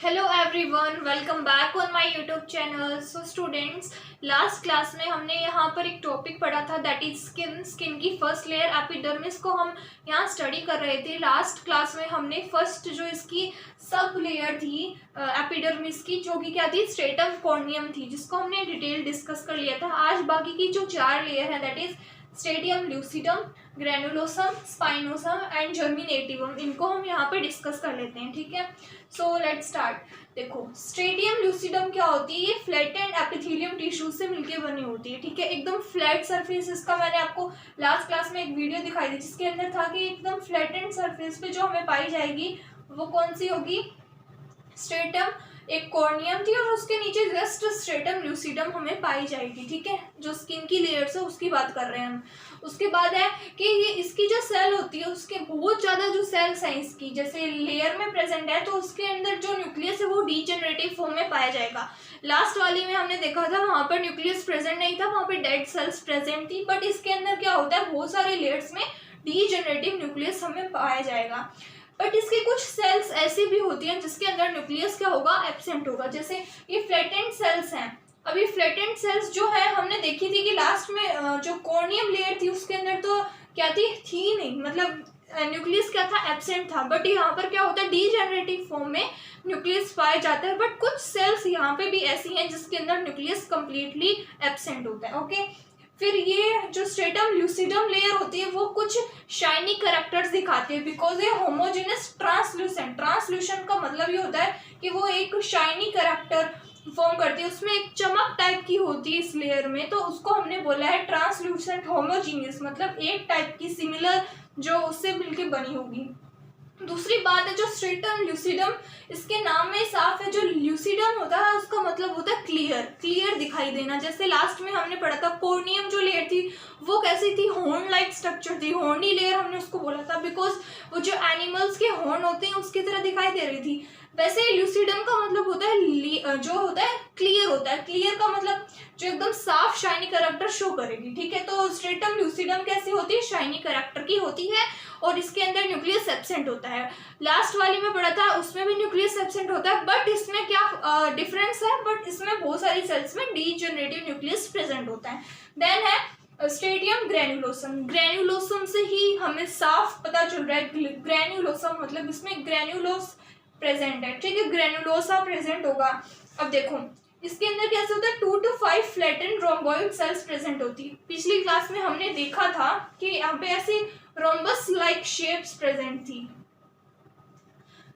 Hello everyone, welcome back on my YouTube channel. So students, last class में हमने यहाँ पर एक टॉपिक पढ़ा था दैट इज स्किन की फर्स्ट लेयर एपिडर्मिस को हम यहाँ स्टडी कर रहे थे। लास्ट क्लास में हमने फर्स्ट जो इसकी सब लेयर थी एपिडर्मिस की, जो कि क्या थी, स्ट्रेटम कॉर्नियम थी, जिसको हमने डिटेल डिस्कस कर लिया था। आज बाकी की जो 4 लेयर है that is stratum lucidum, granulosum, spinosum and germinativum, इनको हम यहाँ पे डिस्कस कर लेते हैं। ठीक है, सो लेट्स स्टार्ट। देखो, स्टेडियम ल्यूसिडम क्या होती है? ये फ्लैटेंड एपिथेलियम टिश्यू से मिलके बनी होती है। ठीक है, एकदम फ्लैट सरफेस इसका। मैंने आपको लास्ट क्लास में एक वीडियो दिखाई थी जिसके अंदर था कि एकदम फ्लैटेंड सरफेस पे जो हमें पाई जाएगी वो कौन सी होगी? स्ट्रेटम एक कॉर्नियम थी और उसके नीचे जस्ट स्ट्रेटम ल्यूसिडम हमें पाई जाएगी। ठीक है, जो स्किन की लेयर्स है उसकी बात कर रहे हैं हम। उसके बाद है कि ये इसकी जो सेल होती है उसके बहुत ज़्यादा जो सेल्स हैं इसकी, जैसे लेयर में प्रेजेंट है, तो उसके अंदर जो न्यूक्लियस है वो डीजेनरेटिव फॉर्म में पाया जाएगा। लास्ट वाली में हमने देखा था वहाँ पर न्यूक्लियस प्रेजेंट नहीं था, वहाँ पर डेड सेल्स प्रेजेंट थी। बट इसके अंदर क्या होता है, बहुत सारे लेयर्स में डीजेनरेटिव न्यूक्लियस हमें पाया जाएगा। बट इसकी कुछ सेल्स ऐसी भी होती हैं जिसके अंदर न्यूक्लियस क्या होगा, एब्सेंट होगा। जैसे ये फ्लैटेंड सेल्स हैं। अब ये फ्लैटेंड सेल्स जो है हमने देखी थी कि लास्ट में जो कॉर्नियम लेयर थी उसके अंदर तो क्या थी नहीं, मतलब न्यूक्लियस क्या था, एब्सेंट था। बट यहाँ पर क्या होता है, डीजेनरेटिव फॉर्म में न्यूक्लियस पाया जाता है। बट कुछ सेल्स यहाँ पे भी ऐसी हैं जिसके अंदर न्यूक्लियस कंप्लीटली एब्सेंट होता है। ओके, फिर ये जो स्ट्रेटम ल्यूसिडम लेयर होती है वो कुछ शाइनी कैरेक्टर्स दिखाती है बिकॉज ये होमोजेनस ट्रांसल्यूसेंट। ट्रांसल्यूशन का मतलब ये होता है कि वो एक शाइनी कैरेक्टर फॉर्म करती है, उसमें एक चमक टाइप की होती है इस लेयर में, तो उसको हमने बोला है ट्रांसल्यूसेंट होमोजीनियस, मतलब एक टाइप की सिमिलर जो उससे मिलके बनी होगी। दूसरी बात है जो स्ट्रेटम ल्यूसिडम, इसके नाम में साफ है, जो ल्यूसिडम होता है उसका मतलब होता है क्लियर, क्लियर दिखाई देना। जैसे लास्ट में हमने पढ़ा था कॉर्नियम जो लेयर थी वो कैसी थी, हॉर्न लाइक स्ट्रक्चर थी, हॉर्नी लेयर हमने उसको बोला था बिकॉज वो जो एनिमल्स के हॉर्न होते हैं उसकी तरह दिखाई दे रही थी। वैसे ल्यूसिडम का मतलब होता है जो होता है क्लियर होता है। क्लियर का मतलब जो एकदम साफ शाइनी कैरेक्टर शो करेगी। ठीक है, तो स्ट्रेटम ल्यूसिडम कैसी होती है, शाइनी कैरेक्टर की होती है और इसके अंदर न्यूक्लियस एब्सेंट होता है। लास्ट वाली में पढ़ा था उसमें भी न्यूक्लियस एब्सेंट होता है, बट इसमें क्या डिफरेंस है, बट इसमें बहुत सारी सेल्स में डीजेनरेटिव न्यूक्लियस प्रेजेंट होता है। देन है स्टेडियम ग्रेनुलोसम। ग्रेनुलोसम से ही हमें साफ पता चल रहा है, ग्रेनुलोसम मतलब इसमें ग्रेनुलोस प्रेजेंट है। ठीक है, ग्रेनुलोसा प्रेजेंट होगा। अब देखो इसके अंदर कैसे होता है, 2 to 5 flattened rhomboid cells present होती है। पिछली क्लास में हमने देखा था कि यहाँ पे ऐसी रोम्बस लाइक शेप्स प्रेजेंट थी,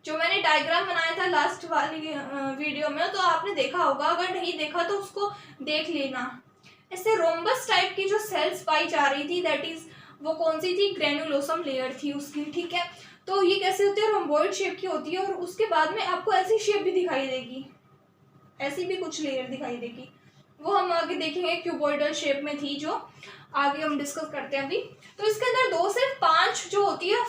जो मैंने डायग्राम बनाया था लास्ट वाली वीडियो में, तो आपने देखा होगा। अगर नहीं देखा तो उसको देख लेना। ऐसे रोम्बस टाइप की जो सेल्स पाई जा रही थी दैट इज वो कौन सी थी, ग्रेनुलोसम लेयर थी उसकी। ठीक है, तो ये कैसे होती है, रोम्बॉइड शेप की होती है और उसके बाद में आपको ऐसी शेप भी दिखाई देगी, ऐसी भी कुछ लेयर दिखाई देगी, वो हम आगे देखेंगे। क्यूबॉइडल शेप में थी जो आगे हम डिस्कस करते हैं अभी। तो इसके अंदर 2 से 5 जो होती है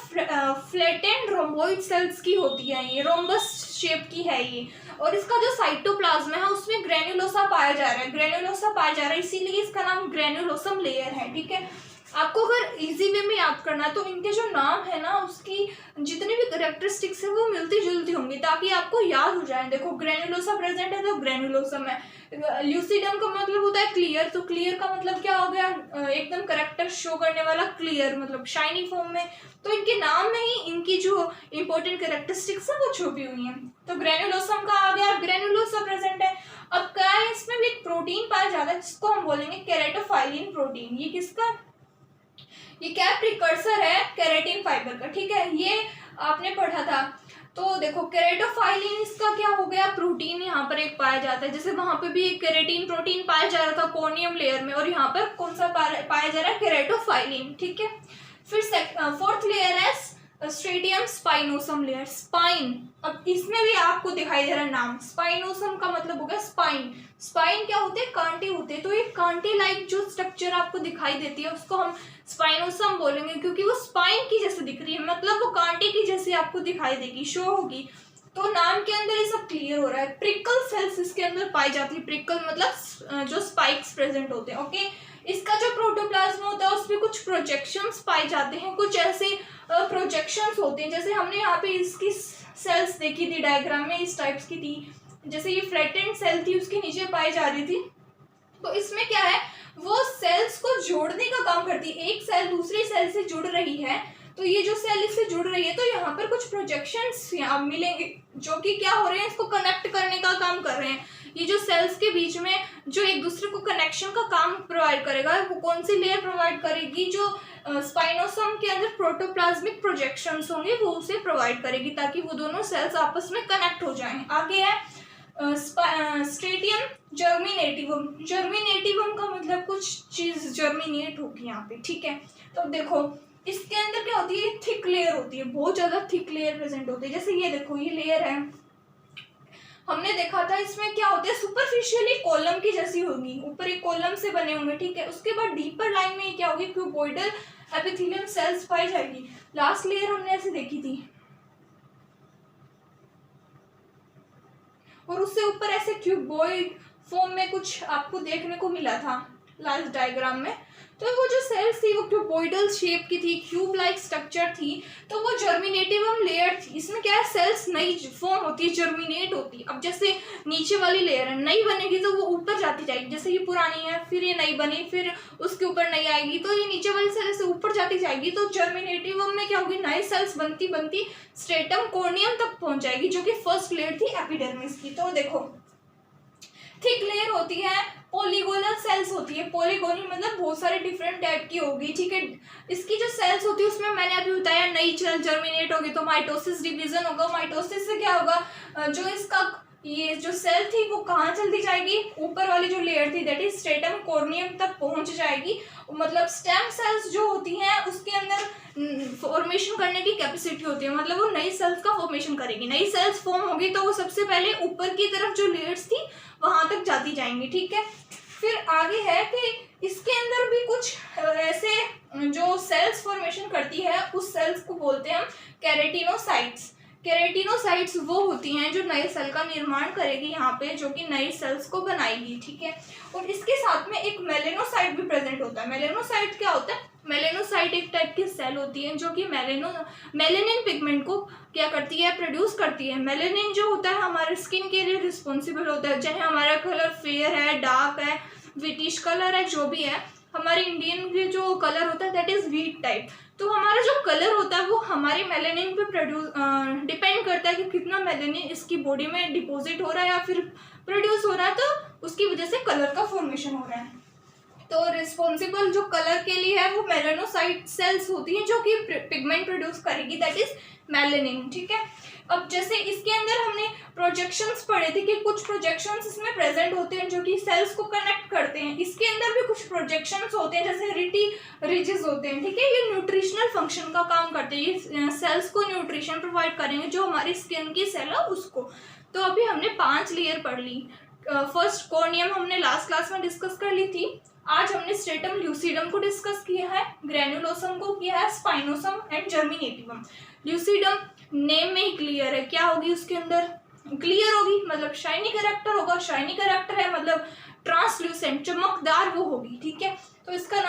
फ्लैटेंड रोम्बॉइड सेल्स की होती है, ये रोम्बस शेप की है ये। और इसका जो साइटोप्लाज्म है उसमें ग्रेनुलोसा पाया जा रहा है, ग्रेनुलोसा पाया जा रहा है, इसीलिए इसका नाम ग्रेनुलोसम लेयर है। ठीक है, आपको अगर इजी वे में याद करना है तो इनके जो नाम है ना उसकी जितनी भी कैरेक्टरिस्टिक्स है वो मिलती जुलती होंगी ताकि आपको याद हो जाए। देखो ग्रेनुलोसा प्रेजेंट है तो ग्रेनुलोसम है। ल्यूसिडम का मतलब होता है क्लियर, तो क्लियर का मतलब क्या हो गया, एकदम कैरेक्टर शो करने वाला, क्लियर मतलब शाइनी फॉर्म में। तो इनके नाम में ही इनकी जो इंपॉर्टेंट कैरेक्टरिस्टिक्स है वो छुपी हुई हैं। तो ग्रेनुलोसम का आ गया, ग्रेनुलोसा प्रेजेंट है। अब क्या है, इसमें भी एक प्रोटीन पाया जाता है जिसको हम बोलेंगे केराटोफाइलिन प्रोटीन। ये किसका, ये क्या प्रिकर्सर है केराटिन फाइबर का। ठीक है, ये आपने पढ़ा था। तो देखो केराटोफाइलिन इसका क्या हो गया, प्रोटीन यहाँ पर एक पाया जाता है। जैसे वहां पे भी एक केराटिन प्रोटीन पाया जा रहा था कॉर्नियम लेयर में, और यहाँ पर कौन सा पाया जा रहा है, केराटोफाइलिन। ठीक है, फिर 4th लेयर है स्ट्रेटियम स्पाइनोसम लेयर, स्पाइन। अब इसमें भी आपको दिखाई दे रहा है नाम, स्पाइनोसम का मतलब हो गया स्पाइन। स्पाइन क्या होते हैं, कांटे होते हैं, तो ये कांटे लाइक जो स्ट्रक्चर आपको दिखाई देती है उसको हम स्पाइनोसम बोलेंगे क्योंकि वो स्पाइन की जैसे दिख रही है, मतलब वो कांटे की जैसे आपको दिखाई देगी, शो होगी। तो नाम के अंदर ये सब क्लियर हो रहा है। प्रिकल सेल्स इसके अंदर पाई जाती है, प्रिकल मतलब जो स्पाइक्स प्रेजेंट होते हैं। ओके, इसका जो प्रोटोप्लाज्म होता है उसमें कुछ प्रोजेक्शंस पाए जाते हैं, कुछ ऐसे प्रोजेक्शंस होते हैं। जैसे हमने यहाँ पे इसकी सेल्स देखी थी डायग्राम में, इस टाइप्स की थी। जैसे ये फ्लैटेंड सेल थी, उसके नीचे पाई जा रही थी। तो इसमें क्या है, वो सेल्स को जोड़ने का काम करती है। एक सेल दूसरी सेल से जुड़ रही है, तो ये जो सेल इससे जुड़ रही है, तो यहाँ पर कुछ प्रोजेक्शंस यहाँ मिलेंगे जो कि क्या हो रहे हैं, इसको कनेक्ट करने का काम कर रहे हैं। ये जो सेल्स के बीच में जो एक दूसरे को कनेक्शन का काम प्रोवाइड करेगा, वो कौन सी लेयर प्रोवाइड करेगी, जो स्पाइनोसोम के अंदर प्रोटोप्लाज्मिक प्रोजेक्शंस होंगे वो उसे प्रोवाइड करेगी, ताकि वो दोनों सेल्स आपस में कनेक्ट हो जाएं। आगे है स्टेडियम जर्मिनेटिवम। जर्मिनेटिवम का मतलब कुछ चीज जर्मिनेट होगी यहाँ पे, ठीक है। तो देखो इसके अंदर क्या होती है, थिक लेयर होती है, बहुत ज्यादा थिक लेयर प्रेजेंट होती है। जैसे ये देखो, ये लेयर है, हमने देखा था इसमें क्या होता है, सुपरफिशियली कॉलम की जैसी होगी, ऊपर एक कॉलम से बने होंगे, ठीक है। उसके बाद डीपर लाइन में क्या होगी, क्यूबॉइडल एपिथेलियम सेल्स पाई जाएगी। लास्ट लेयर हमने ऐसे देखी थी, और उससे ऊपर ऐसे क्यूबॉइड फॉर्म में कुछ आपको देखने को मिला था लास्ट डायग्राम में। तो वो जो सेल्स थी वो क्यूबॉइडल शेप की थी, क्यूब लाइक स्ट्रक्चर थी, तो वो जर्मिनेटिवम लेयर थी। इसमें क्या है, सेल्स नई फॉर्म होती है, जर्मिनेट होती है। अब जैसे नीचे वाली लेयर है, नई बनेगी तो वो ऊपर जाती जाएगी, जैसे ये पुरानी है, फिर ये नई बनी, फिर उसके ऊपर नई आएगी, तो ये नीचे वाली सेल से ऊपर जाती जाएगी। तो जर्मिनेटिवम में क्या होगी, नई सेल्स बनती बनती स्ट्रेटम कॉर्नियम तक पहुंच जाएगी, जो कि फर्स्ट लेयर थी एपिडर्मिस की। तो देखो थिक लेयर होती है, पॉलीगोनल सेल्स होती है। पॉलीगोनल मतलब बहुत सारे डिफरेंट टाइप की होगी, ठीक है। इसकी जो सेल्स होती है उसमें मैंने अभी बताया नई सेल जर्मिनेट होगी तो माइटोसिस डिवीजन होगा। माइटोसिस से क्या होगा, जो इसका ये जो सेल थी वो कहाँ चलती जाएगी, ऊपर वाली जो लेयर थी दैट इज स्ट्रेटम कॉर्नियम तक पहुंच जाएगी। मतलब स्टेम सेल्स जो होती हैं उसके अंदर फॉर्मेशन करने की कैपेसिटी होती है, मतलब वो नई सेल्स का फॉर्मेशन करेगी। नई सेल्स फॉर्म होगी तो वो सबसे पहले ऊपर की तरफ जो लेयर्स थी वहां तक जाती जाएंगी, ठीक है। फिर आगे है कि इसके अंदर भी कुछ ऐसे जो सेल्स फॉर्मेशन करती है, उस सेल्स को बोलते हैं हम केराटिनोसाइट्स। केराटिनोसाइट्स वो होती हैं जो नए सेल का निर्माण करेगी यहाँ पे, जो कि नई सेल्स को बनाएगी, ठीक है। और इसके साथ में एक मेलेनोसाइट भी प्रेजेंट होता है। मेलेनोसाइट क्या होता है, मेलेनोसाइट एक टाइप की सेल होती है जो कि मेलेनिन पिगमेंट को क्या करती है, प्रोड्यूस करती है। मेलेनिन जो होता है हमारे स्किन के लिए रिस्पॉन्सिबल होता है, चाहे हमारा कलर फेयर है, डार्क है, विटिश कलर है, जो भी है। हमारे इंडियन के जो कलर होता है दैट इज व्हीट टाइप। तो हमारा जो कलर होता है वो हमारे मेलेनिन पे डिपेंड करता है कि कितना मेलेनिन इसकी बॉडी में डिपॉजिट हो रहा है या फिर प्रोड्यूस हो रहा है, तो उसकी वजह से कलर का फॉर्मेशन हो रहा है। तो रिस्पॉन्सिबल जो कलर के लिए है वो मेलानोसाइट सेल्स होती हैं जो कि पिगमेंट प्रोड्यूस करेगी, दैट इज मेलानिन, ठीक है। अब जैसे इसके अंदर हमने प्रोजेक्शंस पढ़े थे कि कुछ प्रोजेक्शंस इसमें प्रेजेंट होते हैं जो कि सेल्स को कनेक्ट करते हैं। इसके अंदर भी कुछ प्रोजेक्शंस होते हैं जैसे रिटी रिजेस होते हैं, ठीक है। ये न्यूट्रिशनल फंक्शन का काम करते हैं, ये सेल्स को न्यूट्रिशन प्रोवाइड करेंगे जो हमारी स्किन की सेल है उसको। तो अभी हमने 5 लेयर पढ़ ली। फर्स्ट कॉर्नियम हमने लास्ट क्लास में डिस्कस कर ली थी। आज हमने स्ट्रेटम ल्यूसीडम को डिस्कस किया है, ग्रेनुलोसम को किया है, स्पाइनोसम एंड जर्मिनेटिवम। ल्यूसीडम नेम में ही क्लियर है, क्या होगी उसके अंदर, क्लियर होगी मतलब शाइनी कैरेक्टर होगा। शाइनी कैरेक्टर है मतलब ट्रांसल्यूसेंट, चमकदार वो होगी, ठीक है। तो इसका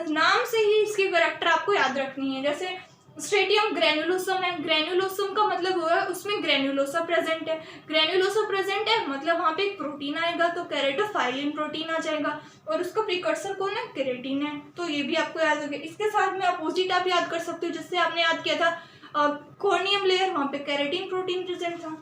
नाम से ही इसकी कैरेक्टर आपको याद रखनी है। जैसे स्ट्रेटियम ग्रेनुलोसम है, ग्रेनुलोसम का मतलब हुआ है उसमें ग्रेनुलोसा प्रेजेंट है। ग्रेनुलोसा प्रेजेंट है मतलब वहाँ पे एक प्रोटीन आएगा तो केरेटोफाइलिन प्रोटीन आ जाएगा और उसका प्रिकर्सर कौन है, केरेटिन है। तो ये भी आपको याद हो गया। इसके साथ में अपोजिट आप याद कर सकते हो, जिससे आपने याद किया था कॉर्नियम लेयर, वहाँ पे केरेटिन प्रोटीन प्रेजेंट था।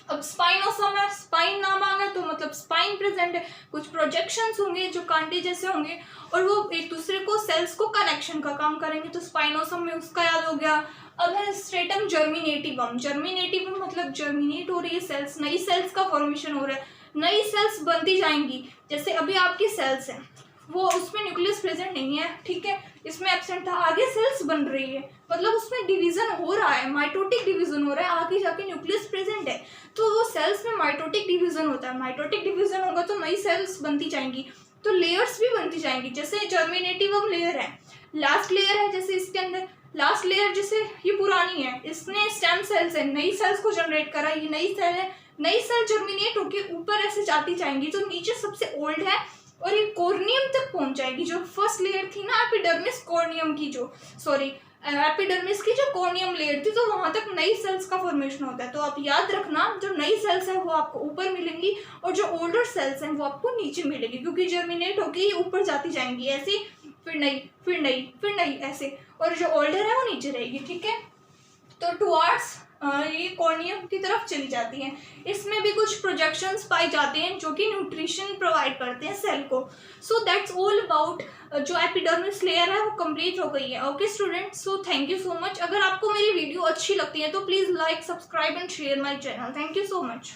अब स्पाइनोसम है, स्पाइन नाम आ गया तो मतलब स्पाइन प्रेजेंट है, कुछ प्रोजेक्शंस होंगे जो कांटे जैसे होंगे और वो एक दूसरे को सेल्स को कनेक्शन का काम करेंगे, तो स्पाइनोसम में उसका याद हो गया। अब है स्ट्रेटम जर्मिनेटिवम। जर्मिनेटिवम मतलब जर्मिनेट हो रही है सेल्स, नई सेल्स का फॉर्मेशन हो रहा है, नई सेल्स बनती जाएंगी। जैसे अभी आपकी सेल्स है वो उसमें न्यूक्लियस प्रेजेंट नहीं है, ठीक है, इसमें एब्सेंट था, आगे सेल्स बन रही है मतलब उसमें डिवीजन हो रहा है, माइटोटिक डिवीजन हो रहा है, आगे जाके न्यूक्लियस प्रेजेंट है तो वो सेल्स में माइटोटिक डिवीजन होता है। माइटोटिक डिवीजन होगा तो नई सेल्स बनती जाएंगी, तो लेयर्स भी बनती जाएंगी। जैसे जर्मिनेटिवम लेयर है, लास्ट लेयर है, जैसे इसके अंदर लास्ट लेयर जैसे ये पुरानी है, इसने स्टेम सेल्स है, नई सेल्स को जनरेट करा, ये नई सेल है, नई सेल जर्मिनेट होकर ऊपर ऐसे जाती जाएंगी तो नीचे सबसे ओल्ड है और ये कॉर्नियम तक पहुंच जाएगी। जो फर्स्ट लेयर थी ना एपिडर्मिस कॉर्नियम की, जो सॉरी एपिडर्मिस की जो कॉर्नियम लेयर थी तो वहां तक नई सेल्स का फॉर्मेशन होता है। तो आप याद रखना, जो नई सेल्स है वो आपको ऊपर मिलेंगी और जो ओल्डर सेल्स हैं वो आपको नीचे मिलेंगी, क्योंकि जर्मिनेट होगी ऊपर जाती जाएंगी ऐसे, फिर नई, फिर नई, फिर नई ऐसे, और जो ओल्डर है वो नीचे रहेगी। ठीक है, तो टुवार्ड्स ये कॉर्नियम की तरफ चली जाती हैं। इसमें भी कुछ प्रोजेक्शंस पाए जाते हैं जो कि न्यूट्रिशन प्रोवाइड करते हैं सेल को। सो दैट्स ऑल अबाउट जो एपिडर्मिस लेयर है वो कंप्लीट हो गई है। Okay students, so thank you so much. अगर आपको मेरी वीडियो अच्छी लगती है तो please like, subscribe and share my channel. Thank you so much.